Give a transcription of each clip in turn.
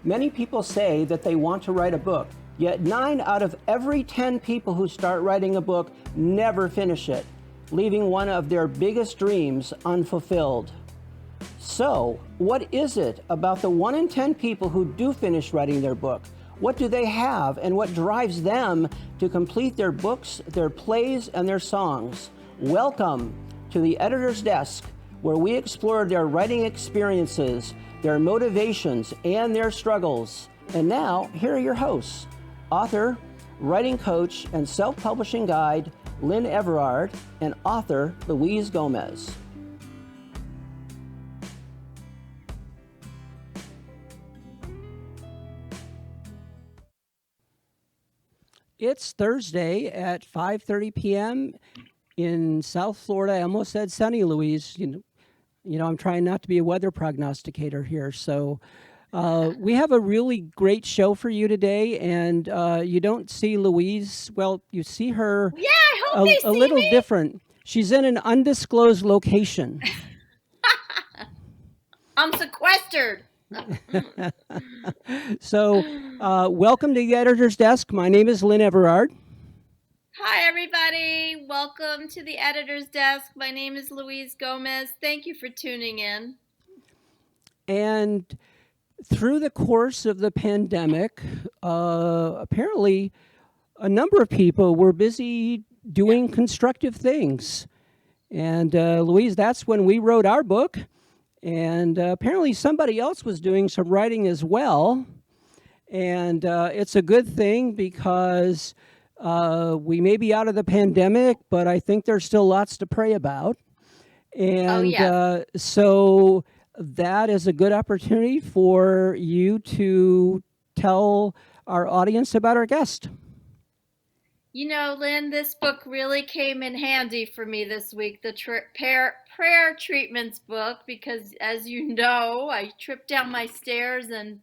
Many people say that they want to write a book, yet 9 out of every 10 people who start writing a book never finish it, leaving one of their biggest dreams unfulfilled. So, what is it about the 1 in 10 people who do finish writing their book? What do they have, and what drives them to complete their books, their plays, and their songs? Welcome to the Editor's Desk, where we explore their writing experiences, their motivations, and their struggles. And now, here are your hosts, author, writing coach, and self-publishing guide, Lynn Everard, and author, Louise Gomez. It's Thursday at 5:30 p.m. in South Florida. I almost said sunny, Louise. You know, I'm trying not to be a weather prognosticator here. So we have a really great show for you today. And you don't see Louise. Well, you see her a little different. She's in an undisclosed location. I'm sequestered. So welcome to the Editor's Desk. My name is Lynn Everard. Hi, everybody. Welcome to the Editor's Desk. My name is Louise Gomez. Thank you for tuning in. And through the course of the pandemic, apparently a number of people were busy doing constructive things. And Louise, that's when we wrote our book. And apparently somebody else was doing some writing as well. And it's a good thing because we may be out of the pandemic, but I think there's still lots to pray about. And so that is a good opportunity for you to tell our audience about our guest. You know, Lynn, this book really came in handy for me this week, the prayer treatments book, because as you know, I tripped down my stairs and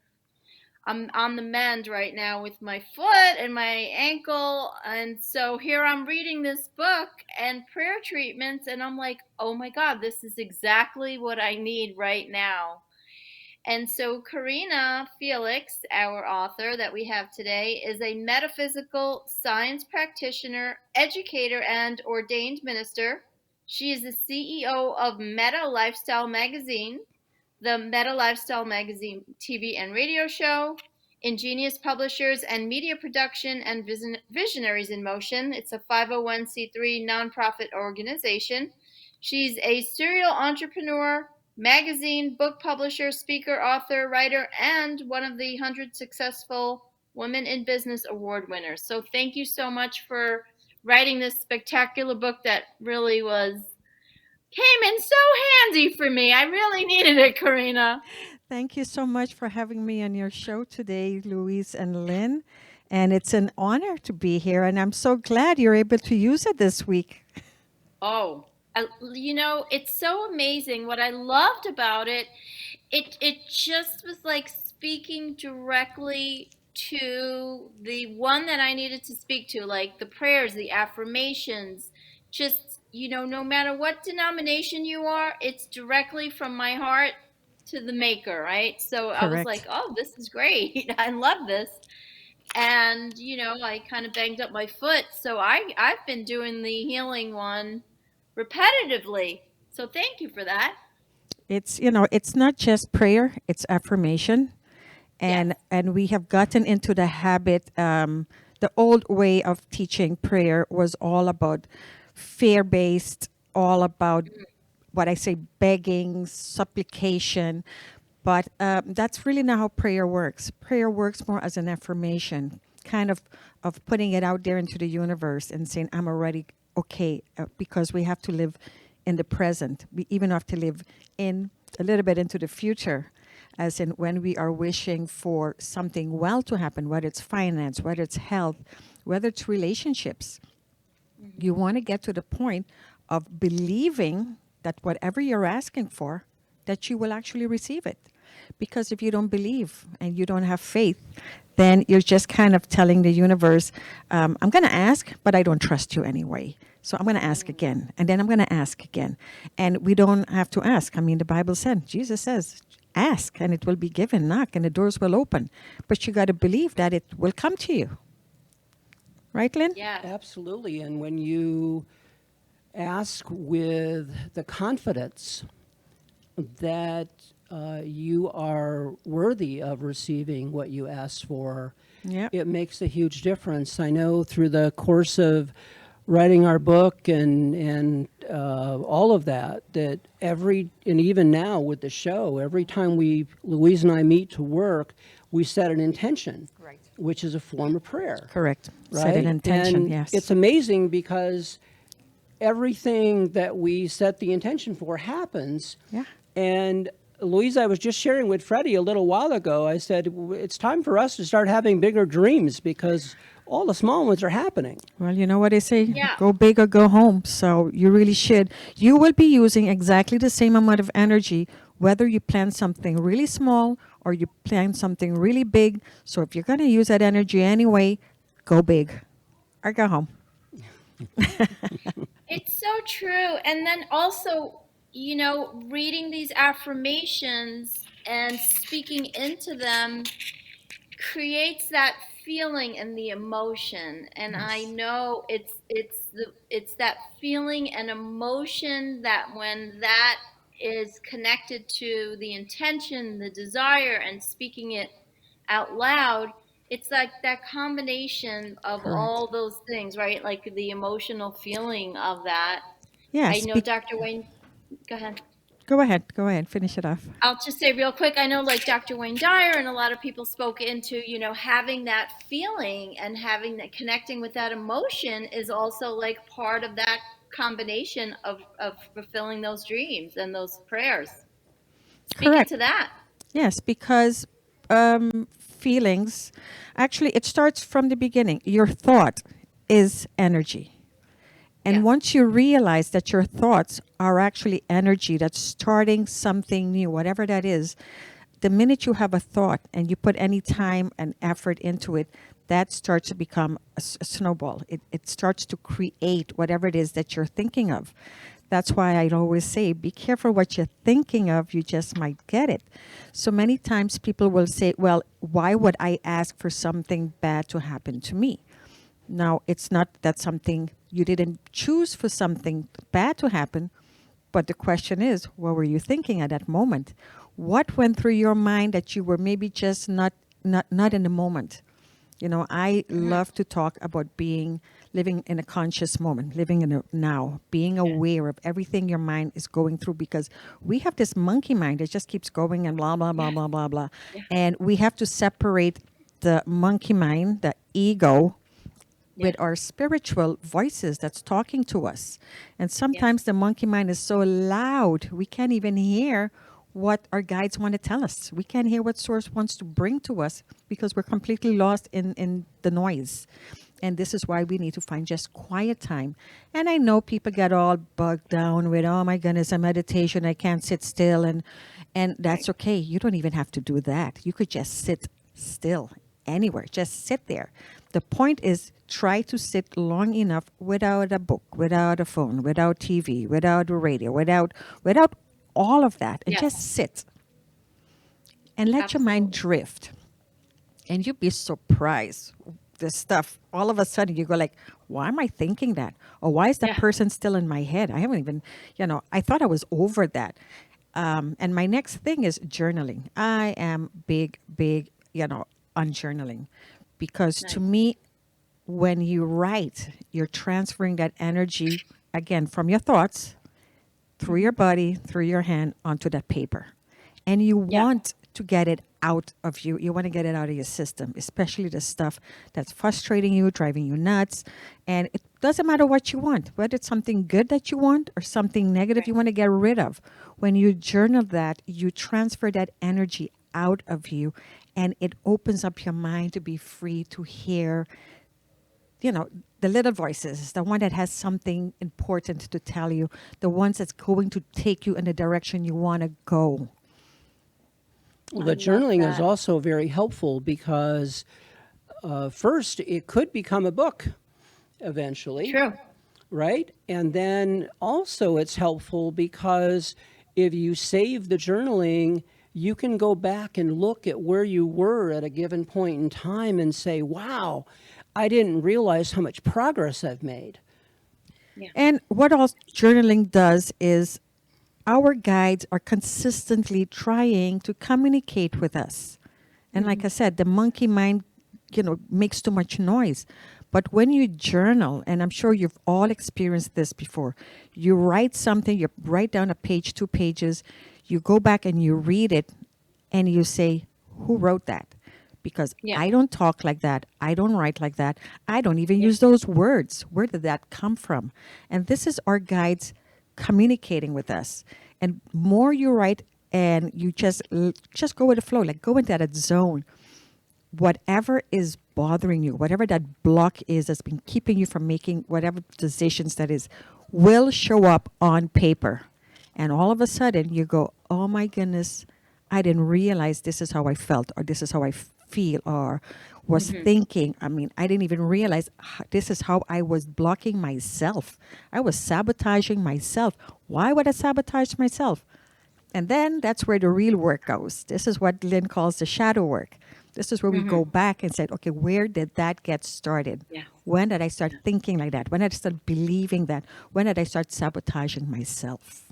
I'm on the mend right now with my foot and my ankle. And so here I'm reading this book and prayer treatments, and I'm like, oh my God, this is exactly what I need right now. And so Karina Felix, our author that we have today, is a metaphysical science practitioner, educator, and ordained minister. She is the CEO of Meta Lifestyle Magazine, the Meta Lifestyle Magazine TV and radio show, Ingenious Publishers and Media Production, and Visionaries in Motion. It's a 501c3 nonprofit organization. She's a serial entrepreneur, magazine, book publisher, speaker, author, writer, and one of the 100 Successful Women in Business Award winners. So thank you so much for writing this spectacular book that really came in so handy for me. I really needed it, Karina. Thank you so much for having me on your show today, Louise and Lynn. And it's an honor to be here, and I'm so glad you're able to use it this week. Oh, you know, it's so amazing. What I loved about it just was like speaking directly to the one that I needed to speak to, like the prayers, the affirmations, just, you know, no matter what denomination you are, it's directly from my heart to the maker, right? So I was like, oh, this is great. I love this. And, you know, I kind of banged up my foot. So I've been doing the healing one repetitively. So thank you for that. It's, you know, it's not just prayer, it's affirmation. And we have gotten into the habit, the old way of teaching prayer was all about fear-based, all about what I say, begging, supplication. But that's really not how prayer works. Prayer works more as an affirmation, kind of putting it out there into the universe and saying, I'm already okay, because we have to live in the present. We even have to live in a little bit into the future, as in when we are wishing for something well to happen, whether it's finance, whether it's health, whether it's relationships. You want to get to the point of believing that whatever you're asking for, that you will actually receive it. Because if you don't believe and you don't have faith, then you're just kind of telling the universe, I'm going to ask, but I don't trust you anyway. So I'm going to ask again, and then I'm going to ask again. And we don't have to ask. I mean, the Bible said, Jesus says, ask and it will be given, knock and the doors will open. But you got to believe that it will come to you. Right, Lynn? Yeah. Absolutely. And when you ask with the confidence that you are worthy of receiving what you asked for, Yeah. it makes a huge difference. I know through the course of writing our book and all of that, and even now with the show, every time Louise and I meet to work, we set an intention, Right. which is a form of prayer. Correct. Right? Set an intention, and yes. It's amazing because everything that we set the intention for happens. Yeah. And Louise, I was just sharing with Freddie a little while ago, I said, it's time for us to start having bigger dreams because all the small ones are happening. Well, you know what they say? Yeah. Go big or go home. So you really should. You will be using exactly the same amount of energy, whether you plan something really small or you plan something really big. So if you're going to use that energy anyway, go big or go home. It's so true. And then also, reading these affirmations and speaking into them creates that feeling and the emotion. And I know it's that feeling and emotion that when that is connected to the intention, the desire, and speaking it out loud, it's like that combination of Correct. all those things, right? Like the emotional feeling of that. I Yes. know Dr. Wayne, go ahead. Go ahead. Go ahead. Finish it off. I'll just say real quick, I know like Dr. Wayne Dyer and a lot of people spoke into, having that feeling and having that connecting with that emotion is also like part of that combination of fulfilling those dreams and those prayers. Speak Correct. into that. Yes, because feelings, actually, it starts from the beginning. Your thought is energy. And Yeah. once you realize that your thoughts are actually energy that's starting something new, whatever that is, the minute you have a thought and you put any time and effort into it, that starts to become a snowball. It starts to create whatever it is that you're thinking of. That's why I'd always say, be careful what you're thinking of, you just might get it. So many times people will say, well, why would I ask for something bad to happen to me? Now, it's not that something you didn't choose for something bad to happen, but the question is, what were you thinking at that moment? What went through your mind that you were maybe just not in the moment? I love to talk about living in a conscious moment, living in a now, being aware of everything your mind is going through, because we have this monkey mind that just keeps going and blah, blah, blah, blah, blah, blah. And we have to separate the monkey mind, the ego, with our spiritual voices that's talking to us. And sometimes the monkey mind is so loud, we can't even hear what our guides want to tell us. We can't hear what source wants to bring to us because we're completely lost in the noise. And this is why we need to find just quiet time. And I know people get all bogged down with, oh my goodness, a meditation, I can't sit still. And that's okay. You don't even have to do that. You could just sit still anywhere. Just sit there. The point is, try to sit long enough without a book, without a phone, without TV, without a radio, without all of that, and just sit and let your mind drift. And you'd be surprised. The stuff, all of a sudden you go like, why am I thinking that? Or why is that person still in my head? I haven't even, I thought I was over that. And my next thing is journaling. I am big, on journaling. Because to me, when you write, you're transferring that energy, again, from your thoughts, through your body, through your hand, onto that paper. And you want to get it out of you. You want to get it out of your system, especially the stuff that's frustrating you, driving you nuts. And it doesn't matter what you want, whether it's something good that you want or something negative you want to get rid of. When you journal that, you transfer that energy out of you, and it opens up your mind to be free to hear, the little voices, the one that has something important to tell you, the ones that's going to take you in the direction you want to go. Well, the journaling is also very helpful because first, it could become a book eventually. True. right? And then also it's helpful because if you save the journaling, you can go back and look at where you were at a given point in time and say, wow, I didn't realize how much progress I've made. Yeah. And what else journaling does is our guides are consistently trying to communicate with us. And like I said, the monkey mind, makes too much noise. But when you journal, and I'm sure you've all experienced this before, you write something, you write down a page, 2 pages, you go back and you read it, and you say, who wrote that? Because Yeah. I don't talk like that. I don't write like that. I don't even Yeah. use those words. Where did that come from? And this is our guides communicating with us. And more you write and you just go with the flow, like go into that zone. Whatever is bothering you, whatever that block is that's been keeping you from making whatever decisions that is, will show up on paper. And all of a sudden you go, oh my goodness, I didn't realize this is how I felt, or this is how I feel, or was thinking. I mean, I didn't even realize this is how I was blocking myself. I was sabotaging myself. Why would I sabotage myself? And then that's where the real work goes. This is what Lynn calls the shadow work. This is where we go back and say, okay, where did that get started? Yeah. When did I start thinking like that? When did I start believing that? When did I start sabotaging myself?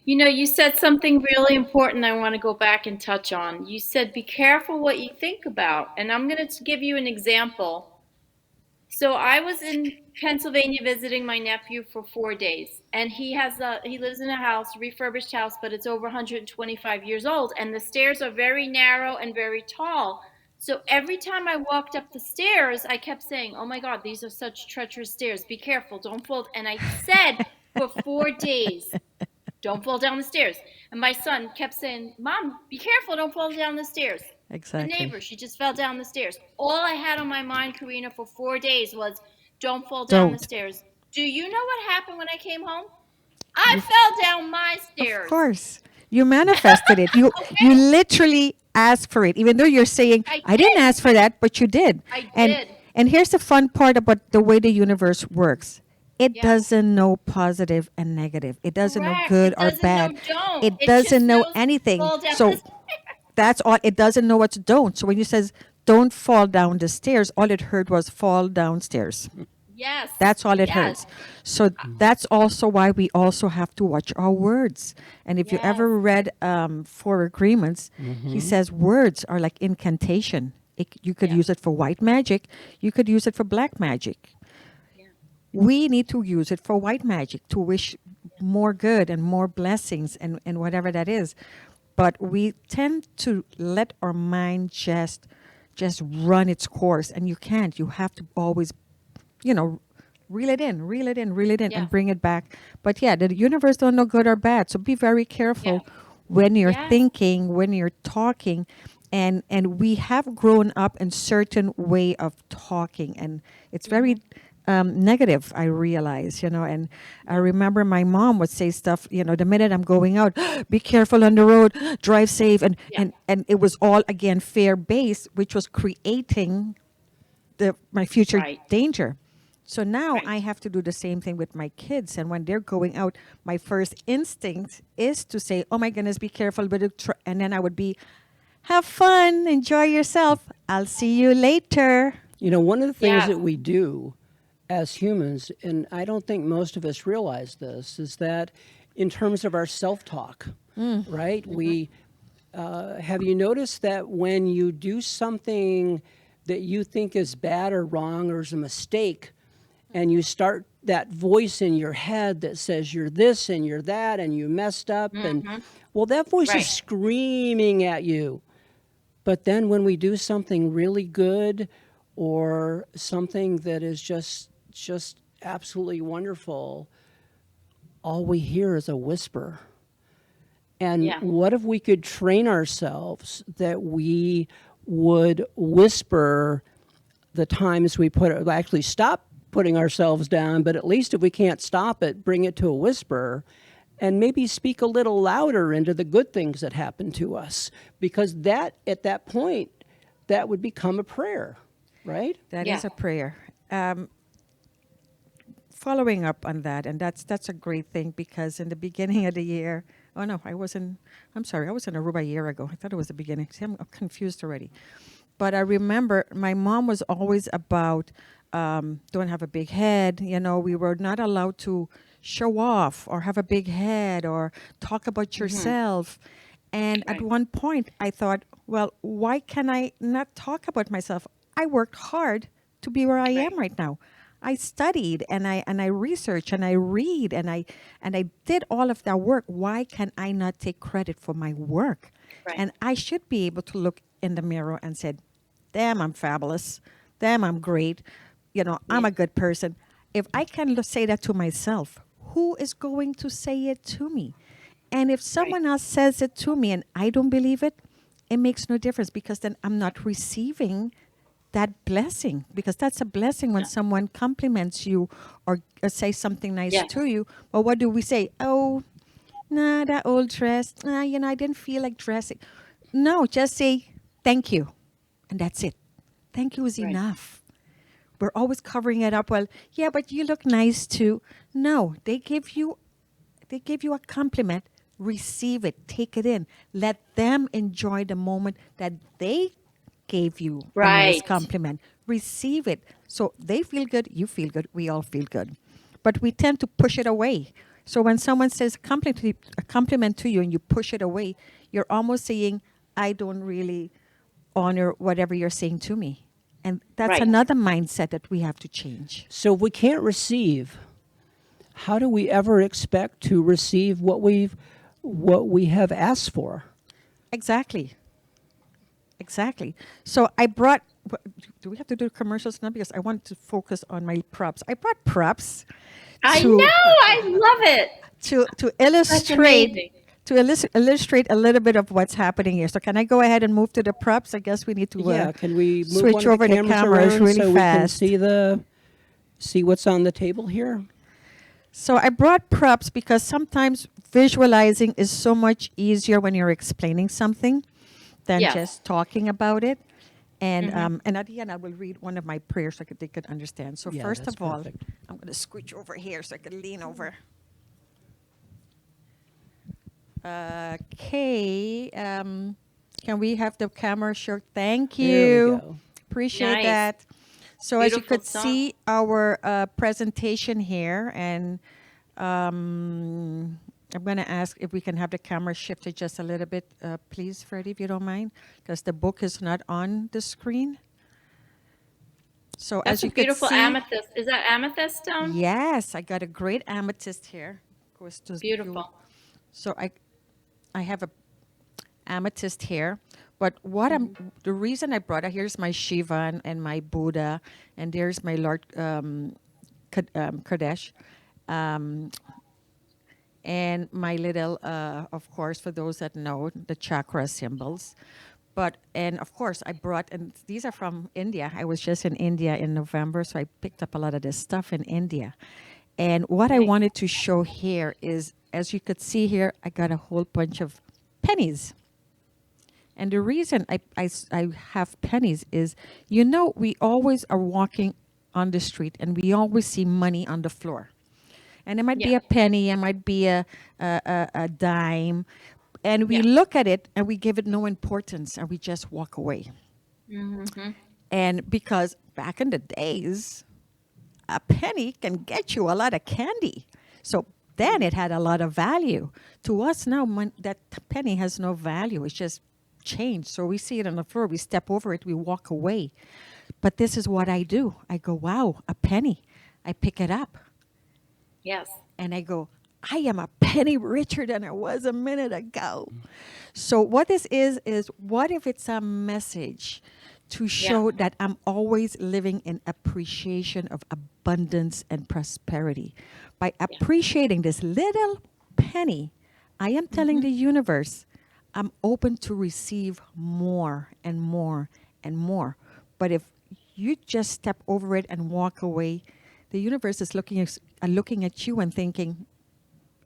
You know, you said something really important I want to go back and touch on. You said, be careful what you think about. And I'm going to give you an example. So I was in Pennsylvania visiting my nephew for 4 days, and he lives in a house, refurbished house, but it's over 125 years old, and the stairs are very narrow and very tall. So every time I walked up the stairs, I kept saying, "Oh my God, these are such treacherous stairs. Be careful, don't fall." And I said for 4 days, "Don't fall down the stairs." And my son kept saying, "Mom, be careful, don't fall down the stairs." The Exactly. neighbor, she just fell down the stairs. All I had on my mind, Karina, for 4 days was, don't fall down the Don't. stairs. Do you know what happened when I came home? I You, fell down my of stairs. course, you manifested it. You Okay? literally asked for it, even though you're saying, I I didn't did. ask for that, but you did. I And did. and here's the fun part about the way the universe works. It Yeah. doesn't know positive and negative. It doesn't know Correct. good It or doesn't know bad. don't. It It doesn't just know knows anything. fall down the So stairs. that's all. It doesn't know what's don't. So when you says don't fall down the stairs, all it heard was fall downstairs. Yes. That's all it Yes. hurts. So that's also why we also have to watch our words. And if you Yes. ever read Four Agreements, he says words are like incantation. You could Yeah. use it for white magic. You could use it for black magic. Yeah. We need to use it for white magic to wish more good and more blessings and whatever that is. But we tend to let our mind just run its course, and you can't. You have to always, reel it in, reel it in, reel it in, Yeah. and bring it back. But yeah, the universe don't know good or bad, so be very careful when you're Yes. thinking, when you're talking, and we have grown up in certain way of talking, and it's very negative. I realize, and I remember my mom would say stuff. The minute I'm going out, be careful on the road, drive safe, and Yeah. and it was all again fear based, which was creating my future Right. danger. So now Right. I have to do the same thing with my kids. And when they're going out, my first instinct is to say, "Oh my goodness, be careful!" And then I would be, "Have fun, enjoy yourself. I'll see you later." One of the things Yeah. that we do as humans, and I don't think most of us realize this, is that in terms of our self-talk, right? We have you noticed that when you do something that you think is bad or wrong or is a mistake, and you start that voice in your head that says you're this and you're that and you messed up, and well, that voice Right. is screaming at you. But then when we do something really good or something that is just absolutely wonderful, all we hear is a whisper. And Yeah. what if we could train ourselves that we would whisper the times we actually stop putting ourselves down, but at least if we can't stop it, bring it to a whisper and maybe speak a little louder into the good things that happen to us, because that at that point that would become a prayer, right? That Yeah. is a prayer. following up on that, and that's a great thing, because in the beginning of the year, oh no, I wasn't. I'm sorry, I was in Aruba a year ago. I thought it was the beginning. See, I'm confused already. But I remember my mom was always about don't have a big head. You know, we were not allowed to show off or have a big head or talk about yourself. And at Right. one point, I thought, well, why can I not talk about myself? I worked hard to be where I am Right. right now. I studied and I research and I read and I did all of that work. Why can I not take credit for my work? Right. And I should be able to look in the mirror and said, "Damn, I'm fabulous. Damn, I'm great. You know, I'm Yeah. a good person." If I can say that to myself, who is going to say it to me? And if Right. someone else says it to me and I don't believe it, it makes no difference, because then I'm not receiving that blessing, because that's a blessing when Yeah. someone compliments you or say something nice Yes. to you. But what do we say? Oh, nah, that old dress. Nah, you know, I didn't feel like dressing. No, just say thank you. And that's it. Thank you is Right. enough. We're always covering it up. Well, yeah, but you look nice too. No, they give you a compliment. Receive it. Take it in. Let them enjoy the moment that they gave you a nice Right. compliment. Receive it. So they feel good, you feel good, we all feel good. But we tend to push it away. So when someone says a compliment to you and you push it away, you're almost saying, I don't really honor whatever you're saying to me. And that's Right. another mindset that we have to change. So if we can't receive, how do we ever expect to receive what we have asked for? Exactly. Exactly. So I brought. Do we have to do commercials now? Because I want to focus on my props. I brought props I to know. I love it. to That's illustrate amazing. illustrate a little bit of what's happening here. So can I go ahead and move to the props? I guess we need to Yeah, can we move switch one of over the the cameras cameras around really so we can fast. see what's on the table here? So I brought props because sometimes visualizing is so much easier when you're explaining something than Yes. just talking about it. And Mhm. and at the end, I will read one of my prayers so they could understand. So Yeah, first that's of all, perfect. I'm going to scooch over here so I can lean over. Okay. Can we have the camera show? Thank There we you. go. Appreciate Nice. that. So as you Beautiful could song. see our presentation here, and I'm going to ask if we can have the camera shifted just a little bit, please, Freddie, if you don't mind, because the book is not on the screen. So That's as a you could beautiful see, amethyst. Is that amethyst stone? yes, I got a great amethyst here. Of course, Beautiful. so I have a amethyst here. But what the reason I brought it, here's my Shiva and my Buddha, and there's my Lord Kadesh. And my little, of course, for those that know, the chakra symbols. And of course, I brought, and these are from India. I was just in India in November, so I picked up a lot of this stuff in India. And what I Nice. wanted to show here is, as you could see here, I got a whole bunch of pennies. And the reason I have pennies is, you know, we always are walking on the street and we always see money on the floor. And it might be Yeah. a penny, it might be a dime. And we Yeah. look at it and we give it no importance and we just walk away. Mm-hmm. And because back in the days, a penny can get you a lot of candy. So then it had a lot of value. To us now, that penny has no value. It's just change. So we see it on the floor, we step over it, we walk away. But this is what I do. I go, wow, a penny. I pick it up Yes. and I go, I am a penny richer than I was a minute ago. So what this is what if it's a message to show that I'm always living in appreciation of abundance and prosperity. By appreciating this little penny, I am telling the universe, I'm open to receive more and more and more. But if you just step over it and walk away, the universe is looking at you and thinking,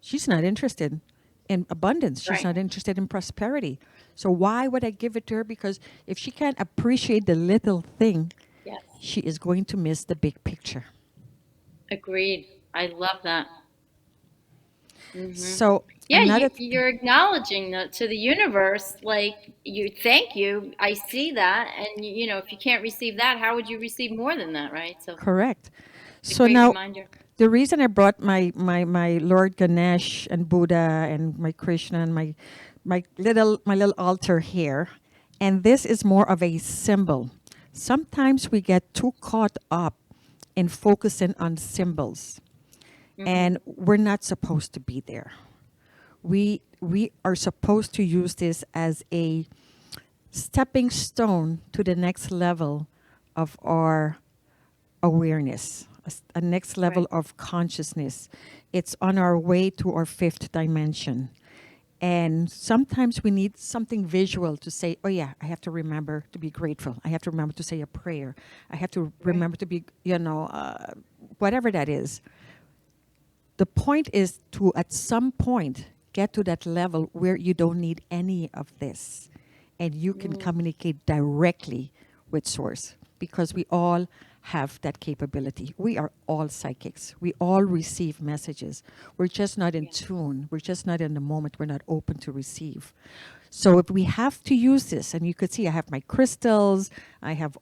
she's not interested in abundance. She's Right. not interested in prosperity. So why would I give it to her? Because if she can't appreciate the little thing, Yes. she is going to miss the big picture. Agreed. I love that. Hmm. So Yeah, you're acknowledging to the universe, like, you, thank you. I see that, and if you can't receive that, how would you receive more than that, right? So correct. it's a So great now reminder. the reason I brought my Lord Ganesh and Buddha and my Krishna and my little altar here, and this is more of a symbol. Sometimes we get too caught up in focusing on symbols, Hmm. and we're not supposed to be there. We are supposed to use this as a stepping stone to the next level of our awareness, a next level Right. of consciousness. It's on our way to our fifth dimension. And sometimes we need something visual to say, oh, yeah, I have to remember to be grateful. I have to remember to say a prayer. I have to Right. remember to be, whatever that is. The point is to, at some point, get to that level where you don't need any of this and you can Mm. communicate directly with Source, because we all have that capability. We are all psychics. We all receive messages. We're just not in Yeah. tune. We're just not in the moment. We're not open to receive. So if we have to use this, and you could see I have my crystals, I have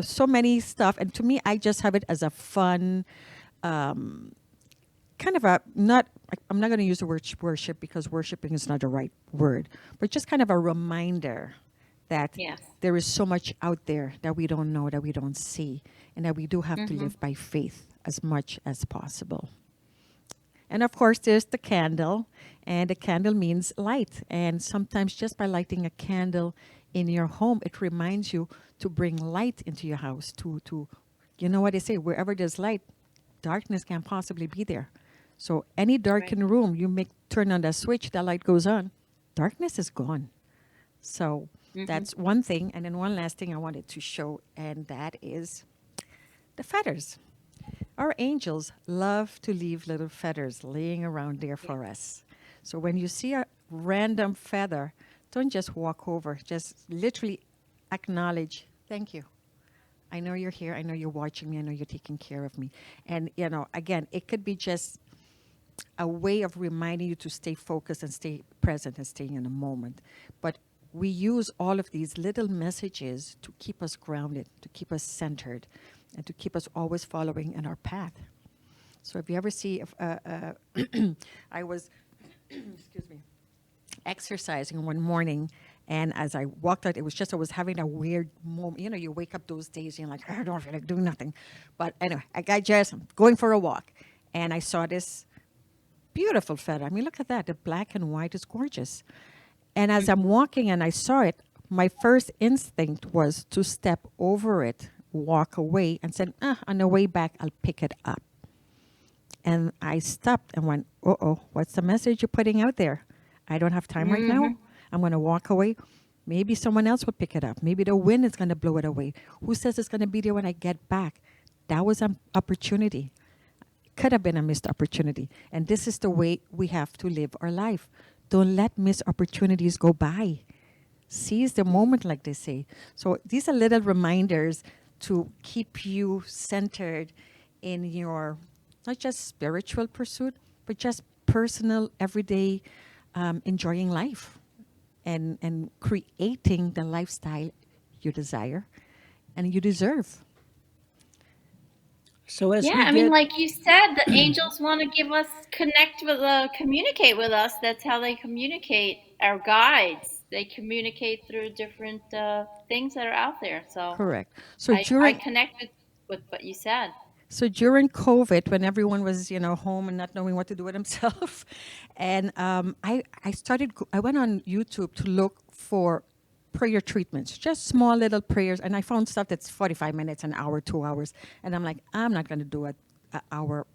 so many stuff, and to me, I just have it as a fun, kind of a not. I'm not going to use the word worship because worshiping is not the right word, but just kind of a reminder that Yes. there is so much out there that we don't know, that we don't see, and that we do have to Hmm. live by faith as much as possible. And of course, there's the candle, and the candle means light. And sometimes just by lighting a candle in your home, it reminds you to bring light into your house. You know what they say, wherever there's light, darkness can't possibly be there. So any Right. darkened room, you turn on that switch, that light goes on, darkness is gone. So Hmm. that's one thing. And then one last thing I wanted to show, and that is the feathers. Our angels love to leave little feathers laying around there Yeah. for us. So when you see a random feather, don't just walk over, just literally acknowledge, thank you. I know you're here. I know you're watching me. I know you're taking care of me. And, again, it could be just a way of reminding you to stay focused and stay present and staying in the moment. But we use all of these little messages to keep us grounded, to keep us centered, and to keep us always following in our path. So if you ever see, I was, excuse me, exercising one morning, and as I walked out, it was just I was having a weird moment. You wake up those days and you're like, I don't feel like doing nothing. But anyway, I got just going for a walk, and I saw this beautiful feather. I mean, look at that. The black and white is gorgeous. And as I'm Hmm. walking and I saw it, my first instinct was to step over it, walk away, and said, on the way back, I'll pick it up. And I stopped and went, uh-oh, what's the message you're putting out there? I don't have time right now. Hmm. I'm going to walk away. Maybe someone else will pick it up. Maybe the wind is going to blow it away. Who says it's going to be there when I get back? That was an opportunity. Could have been a missed opportunity. And this is the way we have to live our life. Don't let missed opportunities go by. Seize the moment, like they say. So these are little reminders to keep you centered in your not just spiritual pursuit, but just personal, everyday enjoying life and creating the lifestyle you desire and you deserve. So as Yeah, we I mean, get like you said, the angels want to give us, communicate with us. That's how they communicate. Our guides, they communicate through different things that are out there. So Correct. So I during connect with what you said. So during COVID, when everyone was, home and not knowing what to do with themselves, and I went on YouTube to look for prayer treatments, just small little prayers, and I found stuff that's 45 minutes, an hour, 2 hours, and I'm like, I'm not going to do a hour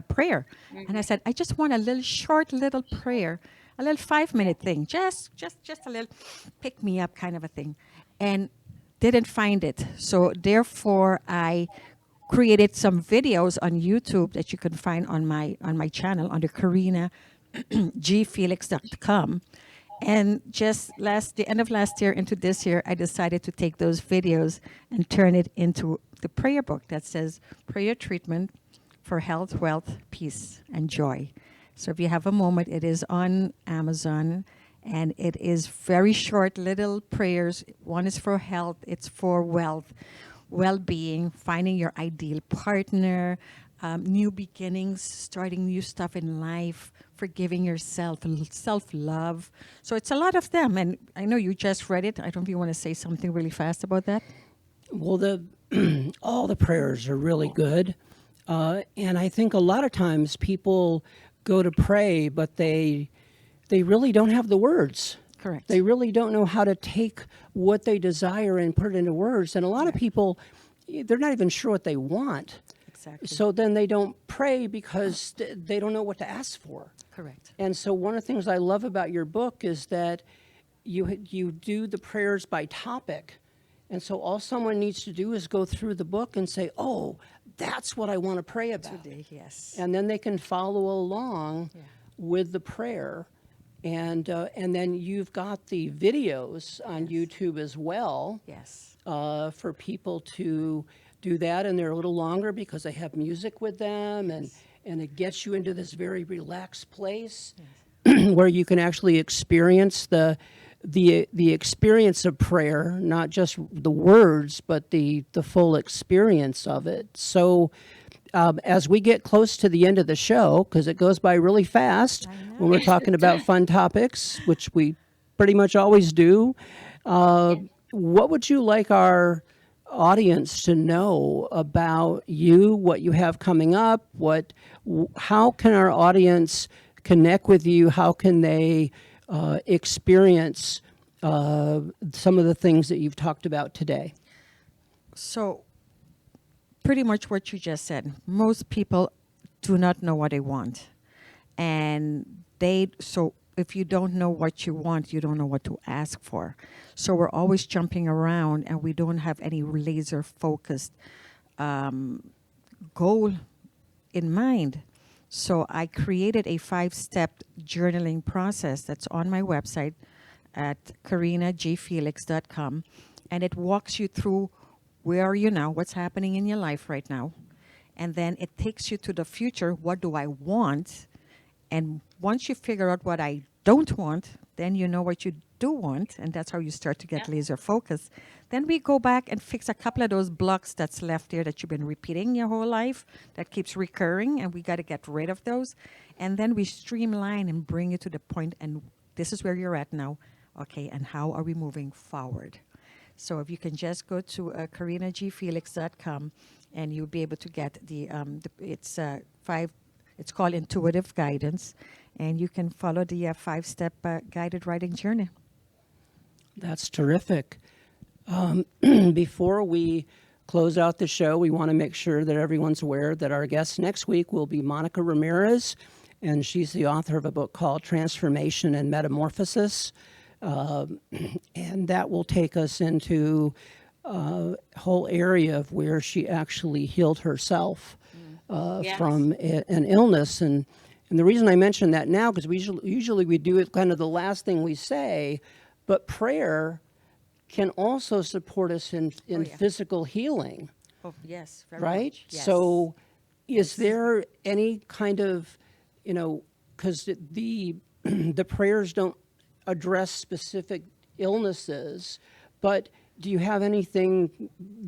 prayer, and I Hmm. said, I just want a little short little prayer, a little 5 minute thing, just a little pick me up kind of a thing, and didn't find it. So therefore, I created some videos on YouTube that you can find on my channel under Karina gfelix.com. And just the end of last year into this year, I decided to take those videos and turn it into the prayer book that says prayer treatment for health, wealth, peace, and joy. So if you have a moment, it is on Amazon, and it is very short little prayers. One is for health, it's for wealth, well-being, finding your ideal partner, new beginnings, starting new stuff in life, forgiving yourself, self-love. So it's a lot of them, and I know you just read it. I don't know if you want to say something really fast about that. Well, all the prayers are really good. And I think a lot of times people go to pray, but they really don't have the words. Correct. They really don't know how to take what they desire and put it into words. And a lot of people, they're not even sure what they want. Exactly. So then they don't pray because they don't know what to ask for. Correct. And so one of the things I love about your book is that you do the prayers by topic. And so all someone needs to do is go through the book and say, oh, that's what I want to pray about. Today, yes. And then they can follow along with the prayer. And then you've got the videos on YouTube as well. Yes. For people to do that, and they're a little longer because they have music with them, and it gets you into this very relaxed place where you can actually experience the experience of prayer, not just the words, but the full experience of it. So as we get close to the end of the show, because it goes by really fast when we're talking about fun topics, which we pretty much always do, what would you like our audience to know about you, what you have coming up, how can our audience connect with you, how can they experience some of the things that you've talked about today? So, pretty much what you just said. Most people do not know what they want. And so if you don't know what you want, you don't know what to ask for. So we're always jumping around, and we don't have any laser focused goal in mind. So I created a 5-step journaling process that's on my website at karinagfelix.com, and it walks you through where are you now, what's happening in your life right now, and then it takes you to the future, what do I want, and once you figure out what I don't want, then you know what you do want, and that's how you start to get laser focused. Then we go back and fix a couple of those blocks that's left there that you've been repeating your whole life, that keeps recurring, and we got to get rid of those. And then we streamline and bring you to the point, and this is where you're at now. Okay, and how are we moving forward? So if you can just go to karinagfelix.com, and you'll be able to get it's called Intuitive Guidance, and you can follow the 5-step guided writing journey. That's terrific. Before we close out the show, we want to make sure that everyone's aware that our guest next week will be Monica Ramirez, and she's the author of a book called Transformation and Metamorphosis. And that will take us into a whole area of where she actually healed herself from an illness. And the reason I mention that now, because usually we do it kind of the last thing we say, but prayer can also support us in physical healing. Oh, yes. Very right? much. Yes. So is there any kind of, because the prayers don't address specific illnesses, but do you have anything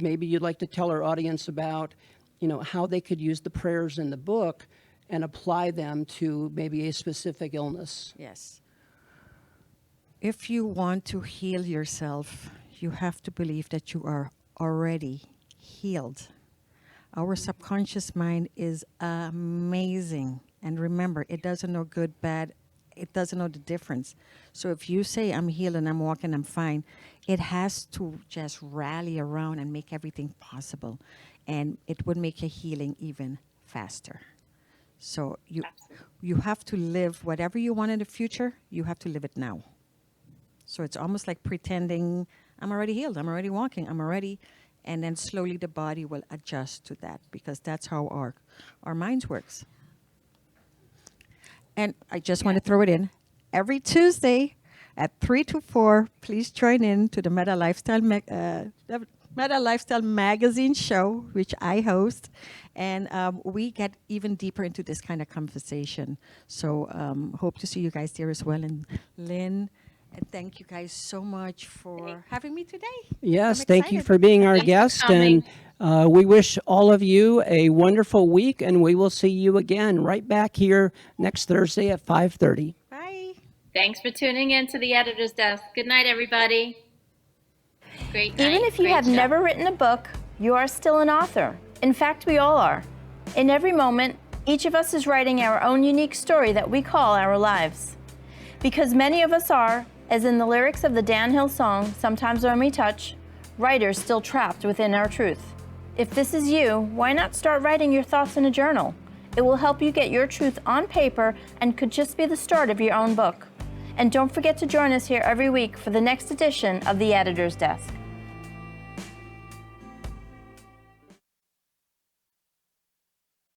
maybe you'd like to tell our audience about, how they could use the prayers in the book and apply them to maybe a specific illness? Yes. If you want to heal yourself, you have to believe that you are already healed. Our subconscious mind is amazing. And remember, it doesn't know good, bad. It doesn't know the difference. So if you say, I'm healed and I'm walking, I'm fine, it has to just rally around and make everything possible. And it would make your healing even faster. So you have to live whatever you want in the future, you have to live it now. So it's almost like pretending, I'm already healed, I'm already walking, I'm already, and then slowly the body will adjust to that, because that's how our minds works. And I just want to throw it in. Every Tuesday at 3 to 4, please join in to the Meta Lifestyle Meta Lifestyle Magazine show, which I host. And we get even deeper into this kind of conversation. So hope to see you guys there as well. And Lynn, and thank you guys so much for having me today. Yes, I'm thank you excited. for being our Thanks for guest. coming. And we wish all of you a wonderful week, and we will see you again right back here next Thursday at 5:30. Bye. Thanks for tuning in to the Editor's Desk. Good night, everybody. Great night. Even if you Great have show. never written a book, you are still an author. In fact, we all are. In every moment, each of us is writing our own unique story that we call our lives. Because many of us are, as in the lyrics of the Dan Hill song, Sometimes When We Touch, writers still trapped within our truth. If this is you, why not start writing your thoughts in a journal? It will help you get your truth on paper and could just be the start of your own book. And don't forget to join us here every week for the next edition of The Editor's Desk.